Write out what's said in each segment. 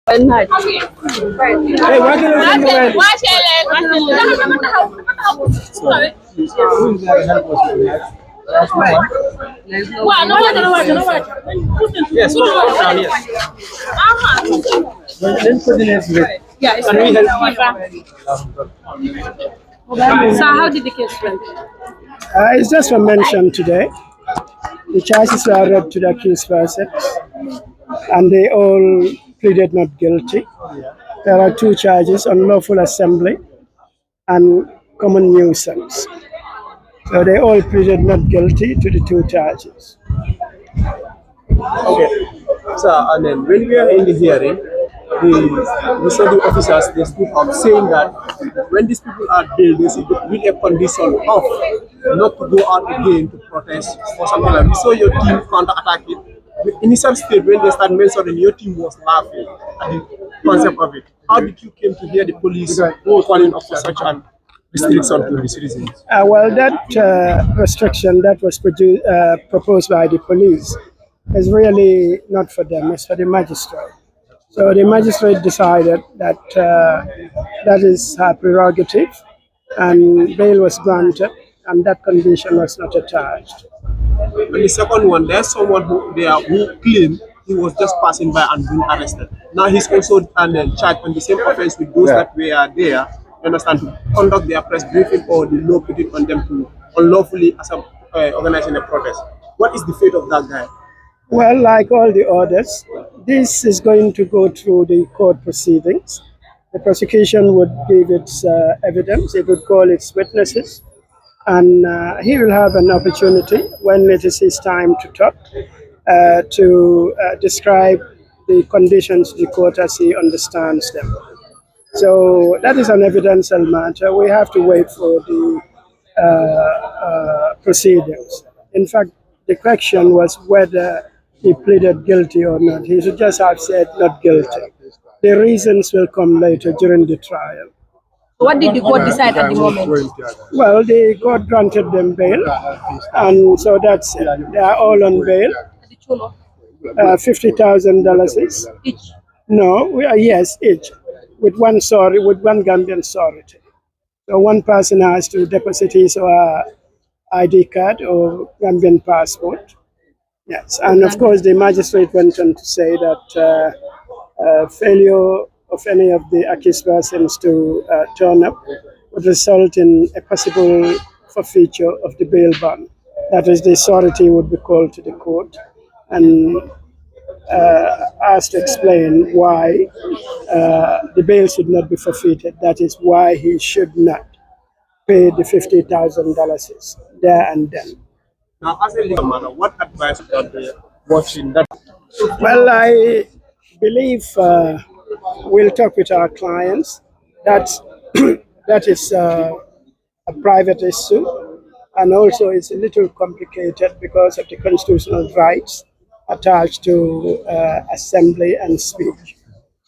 Hey, yes, yes. Can we help you? So how did the case went? It's just a mention today. The charges were read to the accused persons, and they all pleaded not guilty. There are two charges: unlawful assembly and common nuisance. So they all pleaded not guilty to the two charges. Okay. So, and then when we are in the hearing, we saw the officers, they stood up saying that when these people are bailed, they should with a condition of not to go out again to protest or something like that. We saw your team counter-attack it. The initial state, when they started mentioning, your team was laughing at the concept of it. How did you came to hear the police calling up for such an restriction to the citizens? Well, that restriction that was proposed by the police is really not for them, it's for the magistrate. So the magistrate decided that that is her prerogative, and bail was granted, and that condition was not attached. And the second one, there's someone who claimed he was just passing by and being arrested. Now he's also charged on the same offense with those that were there, you understand, to conduct their press briefing or the law put it on them to unlawfully organizing a protest. What is the fate of that guy? Well, like all the others, this is going to go through the court proceedings. The prosecution would give its evidence, it would call its witnesses, and he will have an opportunity when it is his time to talk to describe the conditions of the court as he understands them. So that is an evidential matter. We have to wait for the proceedings. In fact, the question was whether he pleaded guilty or not. He should just have said not guilty. The reasons will come later during the trial. What did the court decide at the moment? Well, the court granted them bail, and so that's it. They are all on bail. $50,000 Each? No, yes, each, with one Gambian surety. So one person has to deposit his ID card or Gambian passport. Yes, and of course the magistrate went on to say that failure of any of the accused persons to turn up would result in a possible forfeiture of the bail bond. That is, the authority would be called to the court and asked to explain why the bail should not be forfeited. That is why he should not pay the $50,000 there and then. Now, as a legal matter, what advice would you watching that? Well, I believe we'll talk with our clients. That is a private issue, and also it's a little complicated because of the constitutional rights attached to assembly and speech.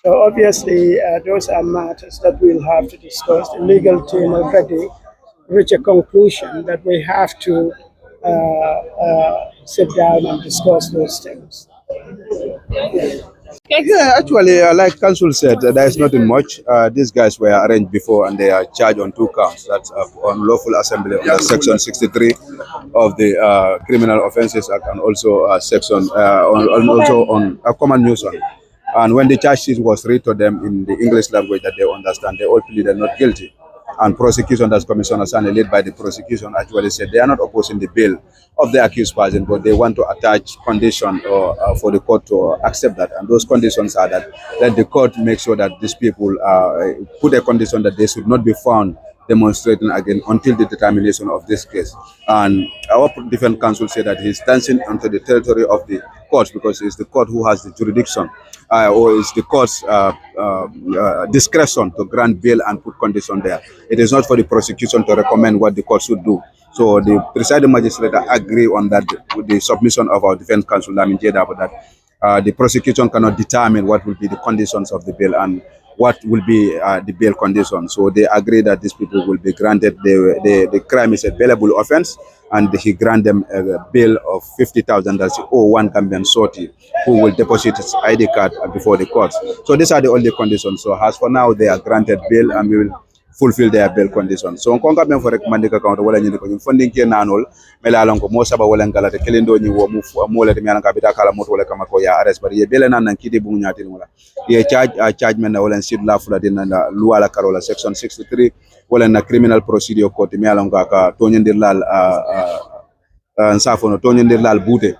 So obviously, those are matters that we'll have to discuss. The legal team already reached a conclusion that we have to sit down and discuss those things. Yeah, actually, like Council said, there is nothing much. These guys were arraigned before and they are charged on two counts. That's on lawful assembly under Section 63 of the Criminal Offences Act, and also section on common nuisance. And when the charge sheet was read to them in the English language that they understand, they all pleaded not guilty. And prosecution, as Commissioner Sane, led by the prosecution, actually said they are not opposing the bail of the accused person, but they want to attach condition for the court to accept that. And those conditions are that the court makes sure that these people put a condition that they should not be found demonstrating again until the determination of this case. And our defense counsel said that he's dancing onto the territory of the courts because it's the court who has the jurisdiction or it's the court's discretion to grant bail and put condition there. It is not for the prosecution to recommend what the court should do. So the presiding magistrate agree on that with the submission of our defense counsel, Lamin Jeda, that the prosecution cannot determine what will be the conditions of the bail, and what will be the bail condition. So they agree that these people will be granted the crime is a bailable offense, and he grant them a bail of 50,000 that's or one Gambian sortie who will deposit his ID card before the courts. So these are the only conditions. So as for now, they are granted bail and we will fulfill their bail conditions. So on konga ben for recommend ka account wala nyinde ko nyum funding ke nanol mela lon ko mo saba wala ngala te kelendo ni wo mo le mi ka bita kala moto wala kama ko ya arrest bari ye bele nan kiti bu nyati wala ye charge men wala sid la fula din na loi la karola section 63 wala na criminal procedure court mi alon ka to nyendir lal nsafo no to nyendir lal bute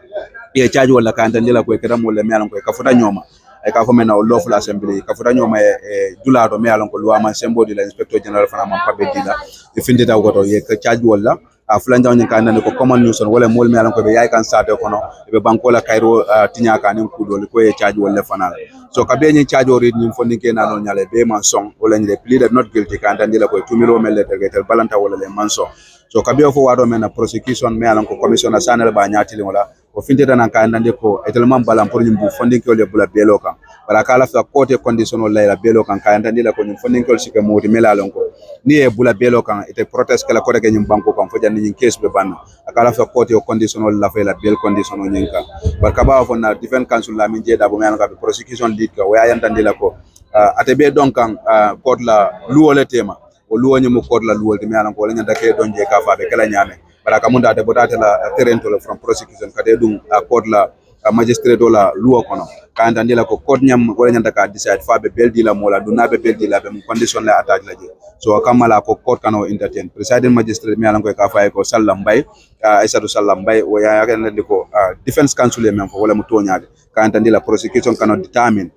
ye charge wala ka ndela ko kedam wala mi alon ko ka futa nyoma e ka fo men o lawful assembly ka futa nyoma e dulato me alon ko loi man sembo di la inspector general fana man pabe dila e findita ko to ye ka charge wala a fulan jawni ka ndane ko common news on wala mol me alon ko be yay kan sate ko no be banko la kayro tinya ka nin kudol ko ye charge wala fana so ka be ni charge o rid ni fondi ke nanon nyale be man song wala ni pleaded not guilty ka ndandila ko tumiro mel le tegetel balanta wala le man song so ka be fo wado men na prosecution me alon ko commissioner sanel ba nyatili wala o finteta nan ka ndande ko etelement balam pour nyimbu funding ko le bula belo kan wala kala fa côté condition la belo kan ka ndande la ko nyim funding ko sike modi melalon ko ni e bula belo kan ete protest kala ko ke nyim banko kan fo janni case be ban akala fa côté condition la fa la bel condition nyinka barka ba fo na defense council la min jeda bo men ka prosecution lead ka waya ndande la ko ate be donc kan court la luole tema o luonye mo court la luole te melalon ko la nyanda ke donje ka fa be kala nyame bara kamunda de bodate la terrain to from prosecution kade dum court la magistrate la luo kono ka ndandi la ko court nyam wala nyanda ka decide fa be beldi la mola do na be beldi la be condition la attaque la je so kamala ko court kano entertain presiding magistrate mi alan ko ka fa ko sallam bay aissatou sallam bay o ya yakande ko defense counsel men fo wala mo toñade ka ndandi la prosecution kano determine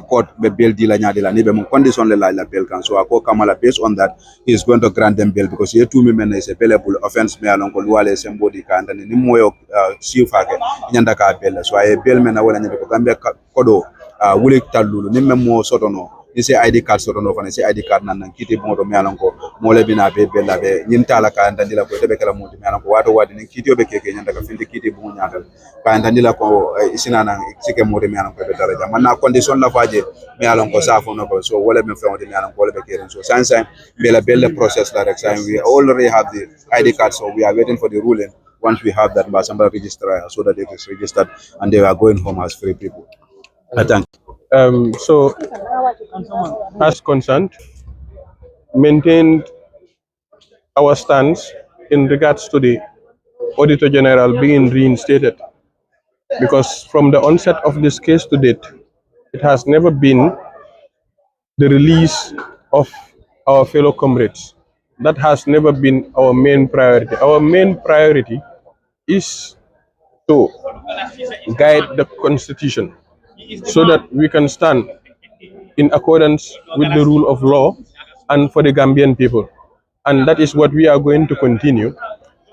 court be bail deal nyadi la ni be mon condition le la bail kan so ako kamala based on that he is going to grant them bail because ye tumi men is a bailable offense me alon ko luwale sembodi ka andani ni moyo sifake nyanda ka bail so ay bail men wala nyande ko gambe kodo wuli talulu ni mem mo sotono ni se ID card sotono fane se ID card nan kiti modo me alon ko mo le bina be bail la be nyinta la ka andani la ko tebe kala mo me alon ko wato wadi ni kiti obe keke nyanda ka findi kiti bu nyaatal ka andani la ko isinana sike mo me alon ko be daraja manna condition la faje me alon ko safo no ko so wala me fewde me alon ko be keren so sansa be la belle process la rek sa we already have the ID card so we are waiting for the ruling once we have that Basamba registrar so that it is registered and they are going home as free people. Thank you. So as concerned maintained our stance in regards to the Auditor General being reinstated because from the onset of this case to date it has never been the release of our fellow comrades. That has never been our main priority. Our main priority is to guide the Constitution so that we can stand in accordance with the rule of law and for the Gambian people. And that is what we are going to continue.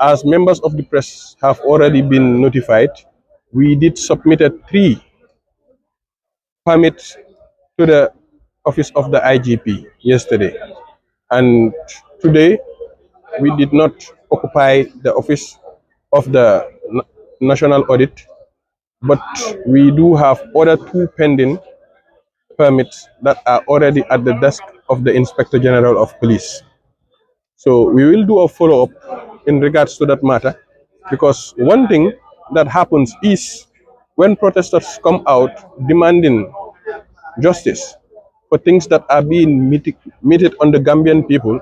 As members of the press have already been notified, we did submit 3 permits to the office of the IGP yesterday. And today, we did not occupy the office of the National Audit, but we do have other 2 pending permits that are already at the desk of the Inspector General of Police. So we will do a follow-up in regards to that matter, because one thing that happens is when protesters come out demanding justice for things that are being meted on the Gambian people,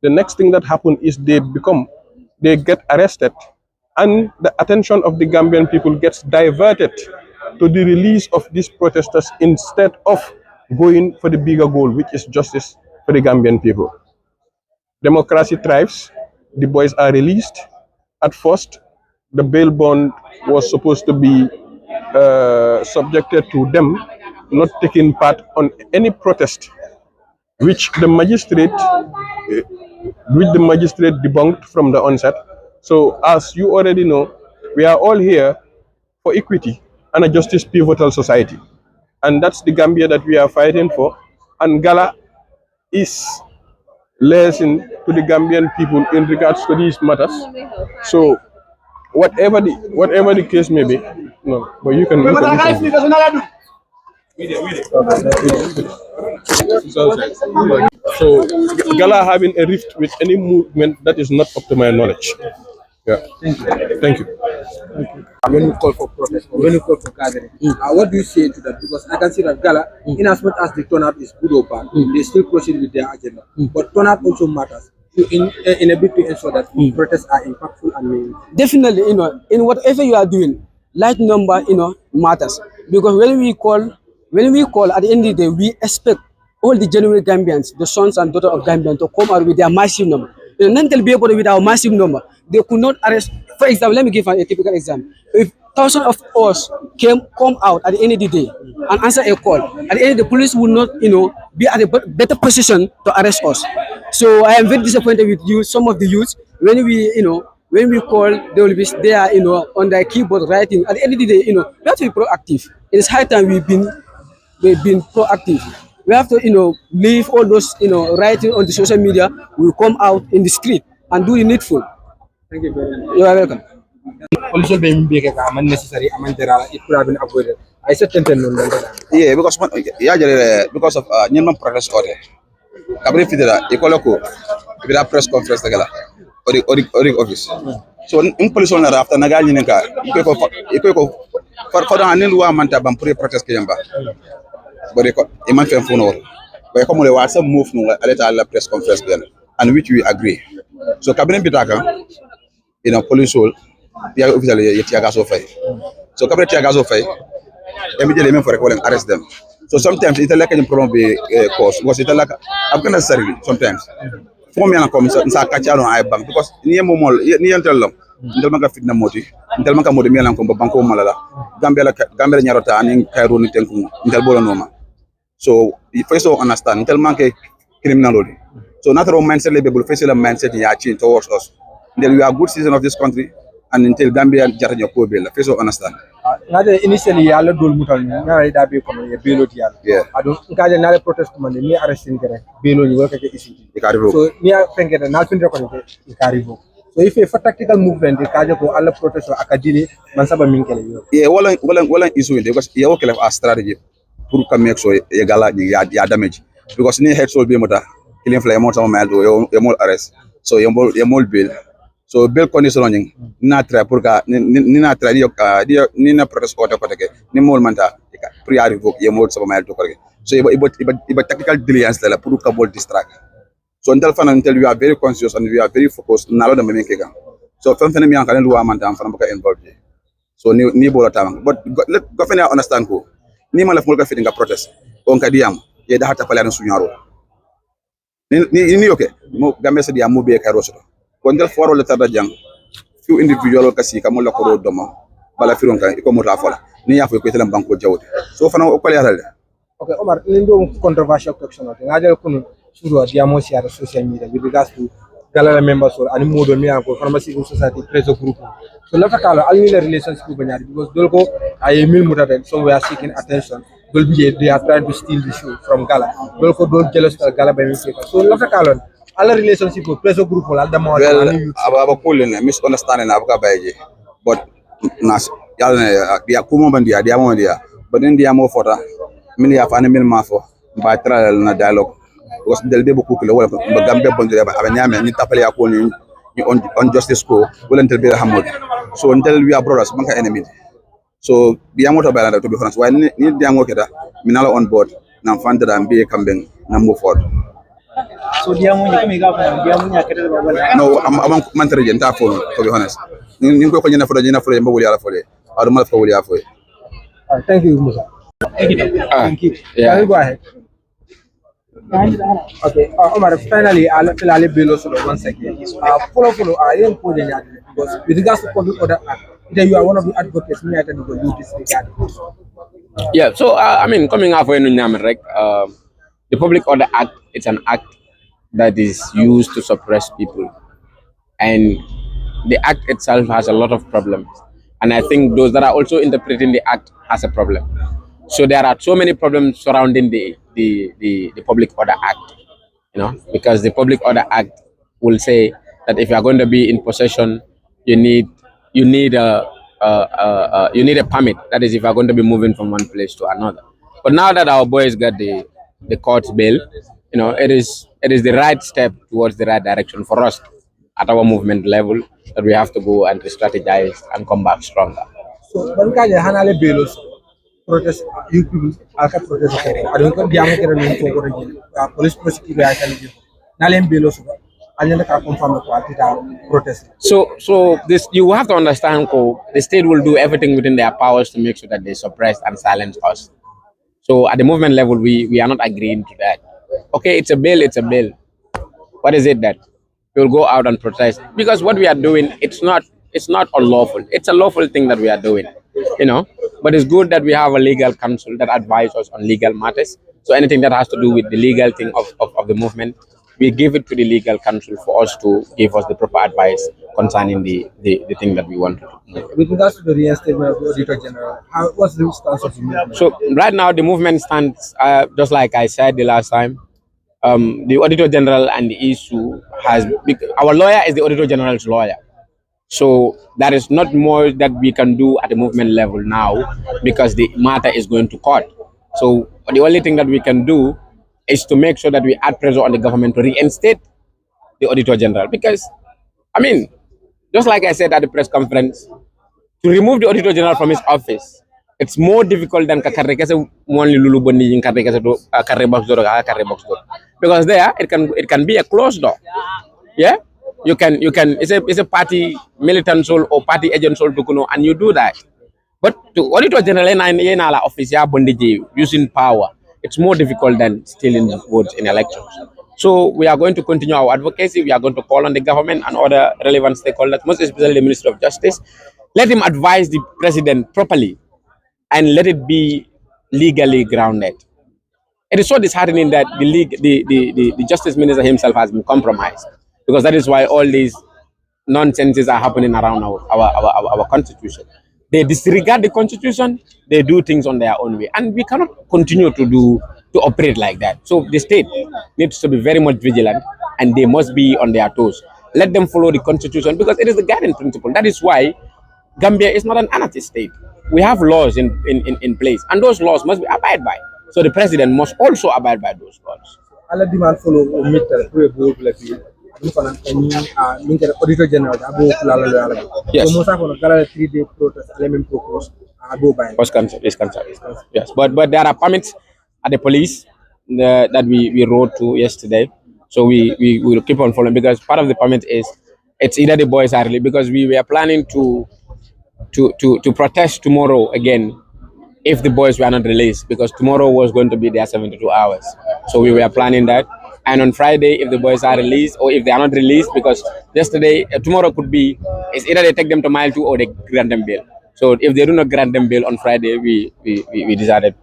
the next thing that happens is they get arrested, and the attention of the Gambian people gets diverted to the release of these protesters instead of going for the bigger goal, which is justice for the Gambian people. Democracy thrives, the boys are released. At first, the bail bond was supposed to be subjected to them not taking part on any protest, which the magistrate debunked from the onset. So as you already know, we are all here for equity and a justice pivotal society. And that's the Gambia that we are fighting for. And GALA is liaising to the Gambian people in regards to these matters. So whatever the case may be, no, but you can So GALA having a rift with any movement that is not up to my knowledge. Yeah. Thank you. When you call for protest or when you call for gathering, what do you say to that? Because I can see that Gala, in as much as the turnout is good or bad, they still proceed with their agenda. But turnout also matters in a bit to ensure that protests are impactful and meaningful. Definitely, in whatever you are doing, large number, matters. Because when we call at the end of the day, we expect all the genuine Gambians, the sons and daughters of Gambians, to come out with their massive number. None can be able to with our massive number. They could not arrest. For example, let me give a typical example. If thousands of us come out at the end of the day and answer a call, at the end, the police will not, be at a better position to arrest us. So I am very disappointed with you, some of the youths, when we call, they will be there, on their keyboard writing. At the end of the day, we have to be proactive. It is high time we've been proactive. We have to, leave all those, writing on the social media. We come out in the street and do the needful. Thank you very much. You are welcome. Also, being big, unnecessary, it could have been avoided. I said, Yeah, because because of Nyeman protest order. Kabri fidela ikoloko ibira press conference tagala ori office. So in police on after naga nyinka iko for hanin wa manta bam pour protest kiyamba. But ko iman fen funo. But comme le wa some move no aleta la press conference and which we agree. So kabri bitaka police hall ya official yetiaga so fay. So kabri tiaga so fay immediately men for arrest them. So sometimes it's like a problem be cause because it's like I'm gonna say sometimes. For me, I'm coming so I catch on I bank because ni mo ni entel long. Ndel manga fitna moti. Ndel manga modi mi lan ko banko malala. Gambia nyarota ni Cairo ni tenku. Ndel bolo noma. So if you so understand, ndel manga criminality. So natural mindset label face the mindset ya change towards us. Ndel we are good citizen of this country and until Gambia jara nyoko bela. Face so understand. Initially, yalla dol mutal ni ngara da be kono ye belo ti yalla. Yeah. Ado ngaje na protest man ni arresting kere belo ni work ke isi. So ni fenke na finde ko ni ikarivo. So if a tactical movement the kaje ko alla protest akadili man saba min kele yo. Yeah, wala issue because yeah okay a strategy pour ka make sure ye gala ya damage because ni head soul be mota killing fly mota ma do yo mol arrest so yo mol bill. So bill condition ni na try pour ka ni na try ni na protest order ko teke ni mol manta prior revoke ye mol sama mal to ko so iba tactical diligence la pour ka bol distract so until we are very conscious and we are very focused na lo da me kega so fen mi an kan luwa manta am fana ko involved so ni bolo tam but let governor understand ko ni mala ful ka fit nga protest on ka diam ye da hata pala sunyaro ni okay mo gambe se diam mo be ka roso kondel foro le tada jang few individual kasi ka mo la ko doma bala firon kan ko mo ta fola ni ya fo ko telam banko jawde so fana o ko leral Okay, Omar, lindo controversial question oti ngajal kunu suro diamo share social media with regards to galala members or ani modo mi anko pharmacy society pressure group. So lafta kala alni la relationship banyari because dolko ay mil mutaten so we are seeking attention. They are trying to steal the show from Gala. Dolko don't jealous Gala by mistake. So lafta kala all relationship with pressure group or the more aba kullen misunderstanding abuka baye but nas yalla dia kumo bandia dia mo dia but then dia mo fota min ya fa min ma fo ba tra na dialogue because del be beaucoup le wala ba gambe bondire ba aba nyame ni tapale ya ko ni on justice ko wala ntel be hamod so ntel we are brothers banka enemy so dia mo to ba to be france why ni dia mo keda minala on board na fanda da be kamben na move forward. So dia mo ni ga dia mo nya kede ba wala No, I'm mantere jenta for to be honest. Ni ko nyina fo mba wuli ala fo le. Adu mal fo wuli ala fo. Thank you, Musa. Thank you. Yeah. Go ahead. Okay, Omar, finally, I'll below so once again. Follow, I didn't put any because with regards to public order act, you are one of the advocates, me, I can go you disregard. Yeah, so I mean, coming off when right, the Public Order Act, it's an act that is used to suppress people, and the act itself has a lot of problems. And I think those that are also interpreting the act has a problem. So there are so many problems surrounding the Public Order Act, because the Public Order Act will say that if you are going to be in possession, you need a permit. That is, if you are going to be moving from one place to another. But now that our boys got the court's bail, it is the right step towards the right direction for us at our movement level that we have to go and strategize and come back stronger. So ban ka je hanale belos protest you people aka protest ko adon ko diamo kere non ko ko rege police prosecutor ya kan je nalen belos ko anya ka confirm ko atita protest. So this you have to understand, the state will do everything within their powers to make sure that they suppress and silence us. So at the movement level, we are not agreeing to that. Okay, it's a bill, it's a bill. What is it that we'll go out and protest? Because what we are doing, it's not unlawful. It's a lawful thing that we are doing, you know. But it's good that we have a legal counsel that advises us on legal matters. So anything that has to do with the legal thing of the movement, we give it to the legal counsel for us to give us the proper advice concerning the thing that we want to do. With regards to the reinstatement of the Auditor General, what's the stance of the movement? So right now the movement stands just like I said the last time. The Auditor General and the issue our lawyer is the Auditor General's lawyer. So there is not more that we can do at the movement level now because the matter is going to court. So the only thing that we can do is to make sure that we add pressure on the government to reinstate the Auditor General. Because, I mean, just like I said at the press conference, to remove the Auditor General from his office, it's more difficult than because there it can be a closed door. Yeah, you can it's a party militant soul or party agent soul to kuno, and you do that. But to Auditor General in our office using power, it's more difficult than stealing votes in elections. So we are going to continue our advocacy. We are going to call on the government and other relevant stakeholders, most especially the Minister of Justice. Let him advise the president properly and let it be legally grounded. It is so disheartening that the justice minister himself has been compromised, because that is why all these nonsenses are happening around our constitution. They disregard the constitution, they do things on their own way, and we cannot continue to operate like that. So the state needs to be very much vigilant, and they must be on their toes. Let them follow the constitution because it is the guiding principle. That is why Gambia is not an anarchist state. We have laws in place, and those laws must be abided by. So the president must also abide by those laws. Ala demand follow meter pre board la bi dum fana ni min Auditor General abo kula la ala. Yes. So mo sa ko gala 3-day protest ala même propose abo bay. Was cancelled. Is cancelled. Yes, but there are permits at the police that we wrote to yesterday. So we will keep on following, because part of the permit is it's either the boys are released, because we were planning to protest tomorrow again if the boys were not released, because tomorrow was going to be their 72 hours. So we were planning that. And on Friday, if the boys are released, or if they are not released, because tomorrow could be, it's either they take them to mile 2 or they grant them bail. So if they do not grant them bail on Friday, we decided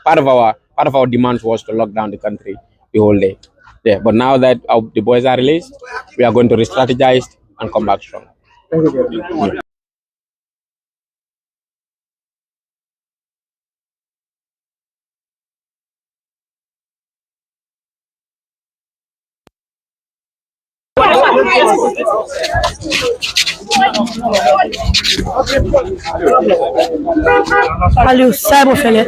part of our demands was to lock down the country the whole day. Yeah, but now that the boys are released, we are going to re-strategize and come back strong. Thank you. Yeah. Aliou Sabo Fele.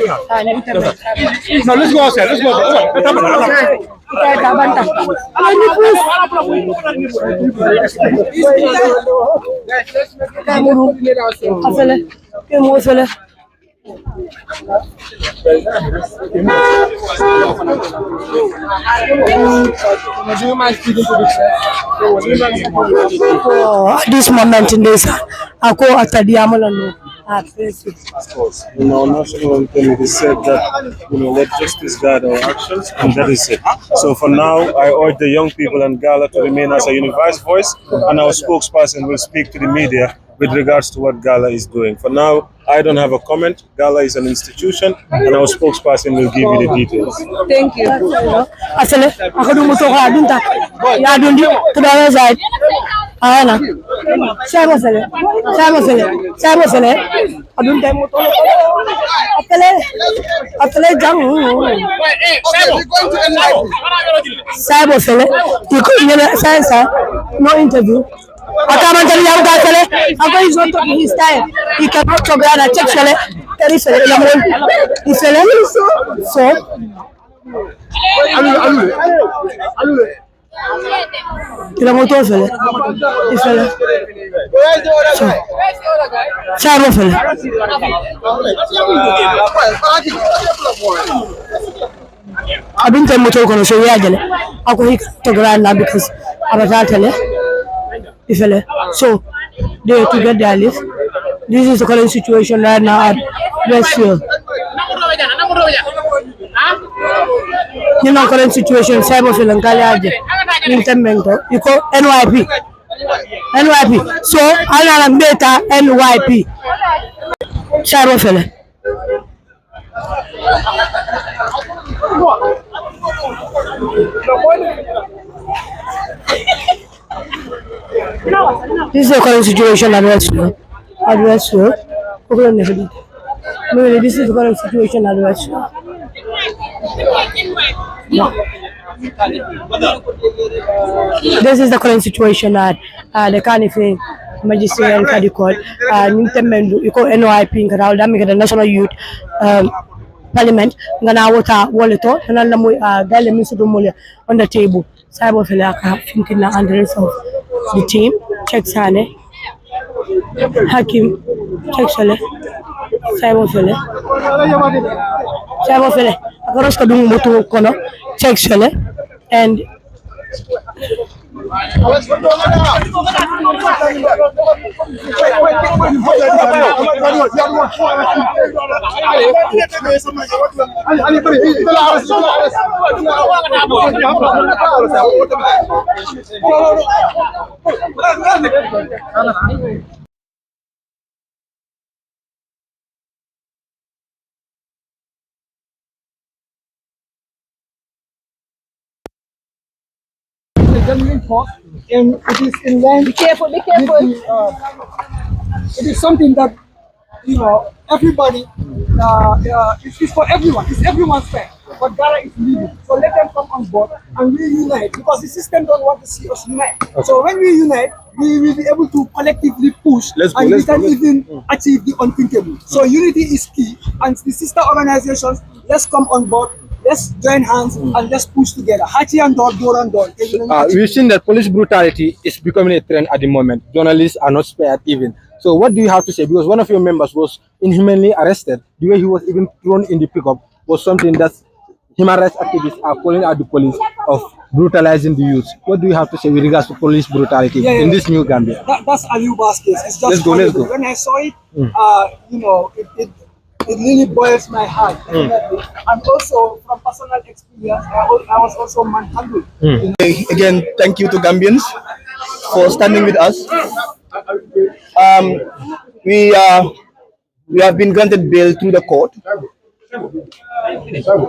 No, let's go outside. Let's go outside. At this moment in this, I go at the Diamond at Facebook. Of course, national anthem said that let justice guide our actions, and that is it. So for now, I urge the young people and GALA to remain as a unified voice, and our spokesperson will speak to the media with regards to what GALA is doing. For now, I don't have a comment. GALA is an institution, and our spokesperson will give you the details. Thank you. Asale, ako dun mo to ka dun ta. Ya dun di to the side. Ayana. Sabo sele. Adun tay mo to. Asale jang. Sabo sele. Iko yele science no interview. Akaman tali yam ka sele. Ako is not talking his time. He cannot talk that check sele. Dari fele la mol ifele so la moto fele ifele so charo fele abin tan moto kono so yajale ako hik to grana because abata tele ifele so they to get their list. This is the current situation right now at Westfield. You know current situation cyberfield and Kaliaje Intermento. You call NYP. So I am beta NYP. Cyberfield. This is the current situation at Westfield. No, this is the current situation at Westfield. No. This is the current situation at the Carnival Magistrate and Cadicol, Nintemendo, you call NYP in Kadal, the National Youth Parliament, Ganawata, Walleto, and Alamu, Gala Misumolia on the table. Cyber Filaka, Finkina, and the rest of the team. Check Sane, Hakim, check Sale, Cyber Fele, Akoroska Dung Motu Kono, check Sale, and genuine cause, and it is in line. Be careful, be careful. It is something that everybody. It's for everyone. It's everyone's fair. But GALA is leading, so let them come on board and we unite because the system don't want to see us unite. Okay. So when we unite, we will be able to collectively push and we can even achieve the unthinkable. So unity is key, and the sister organizations, let's come on board. Let's join hands and let's push together. Hachi and door and door. We've seen that police brutality is becoming a trend at the moment. Journalists are not spared even. So what do you have to say? Because one of your members was inhumanly arrested. The way he was even thrown in the pickup was something that human rights activists are calling out the police of brutalizing the youth. What do you have to say with regards to police brutality in this new Gambia? That's Ayuba's case. It's just let's go. When I saw it, it really boils my heart, definitely. And also, from personal experience, I was also manhandled. Again, thank you to Gambians for standing with us. We have been granted bail through the court.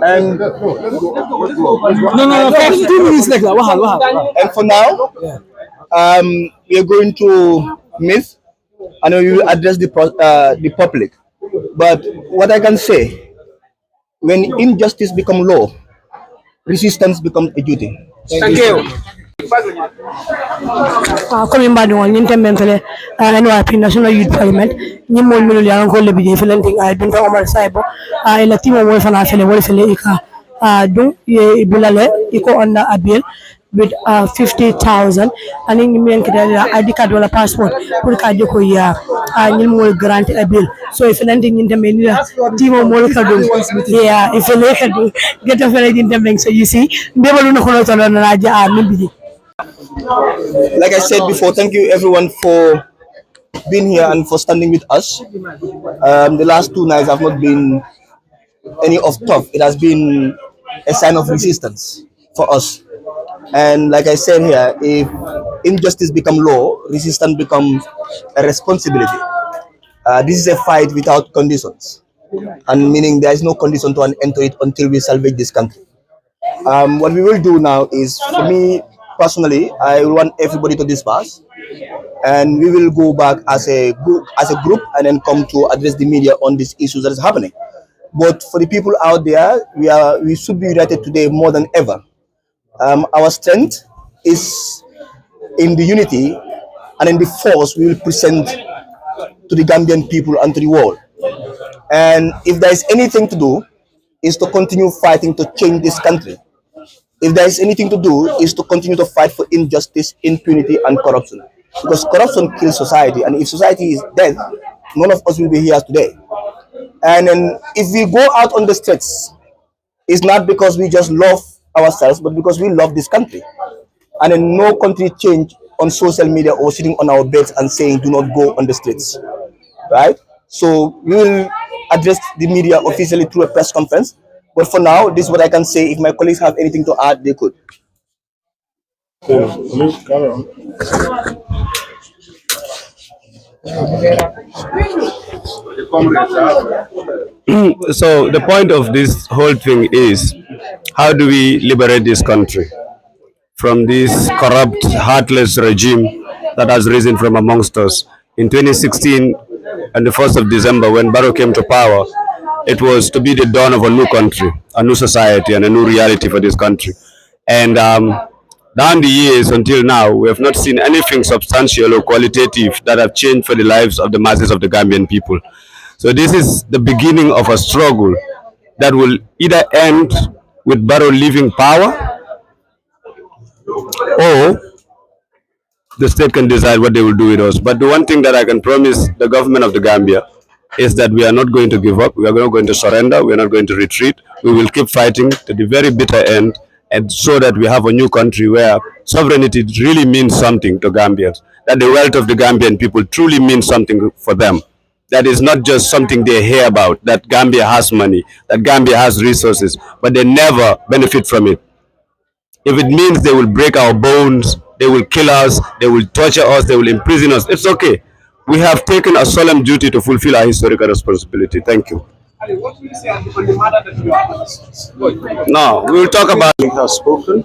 And and for now, we are going to meet and we will address the public. But what I can say, when injustice becomes law, resistance becomes a duty. Thank you. Coming back on Intermento, NYP National Youth Parliament, Nimon Milian Golebi, Felenting, I don't know about Cyber, Latimo Wolf and Afele Wolfele, Ibulale, Eco under a bill with 50,000, and in the ID card or a passport, put Kajoko ya, and will grant a bill. So if anything in the menu, Timo Molokadu, yeah, if you do get a fellow in the so you see, they will not know Raja, maybe. Like I said before, thank you everyone for being here and for standing with us. The last 2 nights have not been any of tough. It has been a sign of resistance for us. And like I said here, if injustice becomes law, resistance becomes a responsibility. This is a fight without conditions, and meaning there is no condition to enter it until we salvage this country. What we will do now is, for me personally, I want everybody to disperse, and we will go back as a group, and then come to address the media on these issues that is happening. But for the people out there, we should be united today more than ever. Our strength is in the unity and in the force we will present to the Gambian people and to the world. And if there is anything to do, is to continue fighting to change this country. If there is anything to do, is to continue to fight for injustice, impunity, and corruption. Because corruption kills society, and if society is dead, none of us will be here today. And then if we go out on the streets, it's not because we just love ourselves, but because we love this country. And then no country change on social media or sitting on our beds and saying do not go on the streets, right? So we will address the media officially through a press conference. But for now, this is what I can say. If my colleagues have anything to add, they could. So the point of this whole thing is, how do we liberate this country from this corrupt, heartless regime that has risen from amongst us? In 2016, on the 1st of December, when Barrow came to power, it was to be the dawn of a new country, a new society, and a new reality for this country. And down the years until now, we have not seen anything substantial or qualitative that have changed for the lives of the masses of the Gambian people. So this is the beginning of a struggle that will either end with Barrow leaving power, or the state can decide what they will do with us. But the one thing that I can promise the government of the Gambia is that we are not going to give up, we are not going to surrender, we are not going to retreat. We will keep fighting to the very bitter end, and so that we have a new country where sovereignty really means something to Gambians, that the wealth of the Gambian people truly means something for them. That is not just something they hear about, that Gambia has money, that Gambia has resources, but they never benefit from it. If it means they will break our bones, they will kill us, they will torture us, they will imprison us, it's okay. We have taken a solemn duty to fulfill our historical responsibility. Thank you. What will you say on the matter that you are? Now, we will talk about... Has spoken.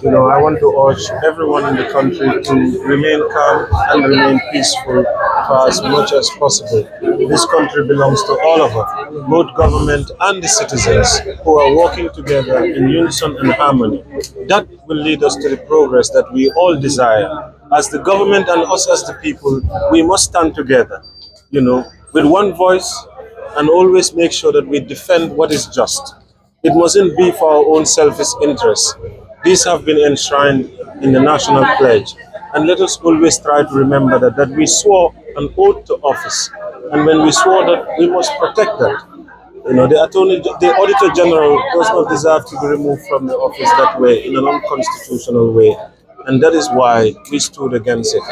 I want to urge everyone in the country to remain calm and remain peaceful for as much as possible. This country belongs to all of us, both government and the citizens, who are working together in unison and harmony. That will lead us to the progress that we all desire. As the government and us as the people, we must stand together, with one voice, and always make sure that we defend what is just. It mustn't be for our own selfish interests. These have been enshrined in the National Pledge. And let us always try to remember that we swore an oath to office. And when we swore that, we must protect that. The Auditor General does not deserve to be removed from the office that way, in an unconstitutional way. And that is why we stood against it.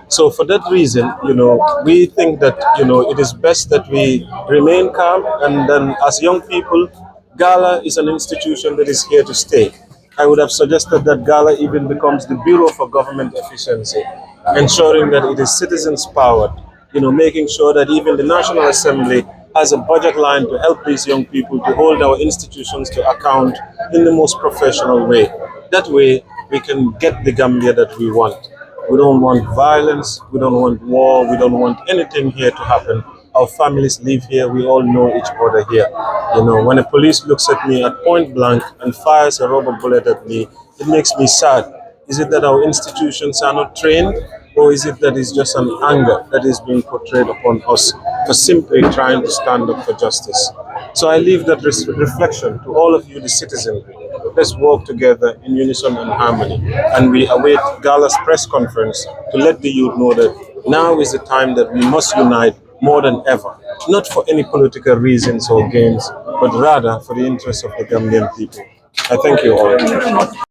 So for that reason, we think that, it is best that we remain calm. And then as young people, GALA is an institution that is here to stay. I would have suggested that GALA even becomes the Bureau for Government Efficiency, ensuring that it is citizens powered, making sure that even the National Assembly has a budget line to help these young people to hold our institutions to account in the most professional way. That way, we can get the Gambia that we want. We don't want violence, we don't want war, we don't want anything here to happen. Our families live here, we all know each other here. When a police looks at me at point blank and fires a rubber bullet at me, it makes me sad. Is it that our institutions are not trained, or is it that it's just an anger that is being portrayed upon us for simply trying to stand up for justice? So I leave that reflection to all of you, the citizenry. Let's work together in unison and harmony. And we await GALA's press conference to let the youth know that now is the time that we must unite more than ever. Not for any political reasons or gains, but rather for the interests of the Gambian people. I thank you all.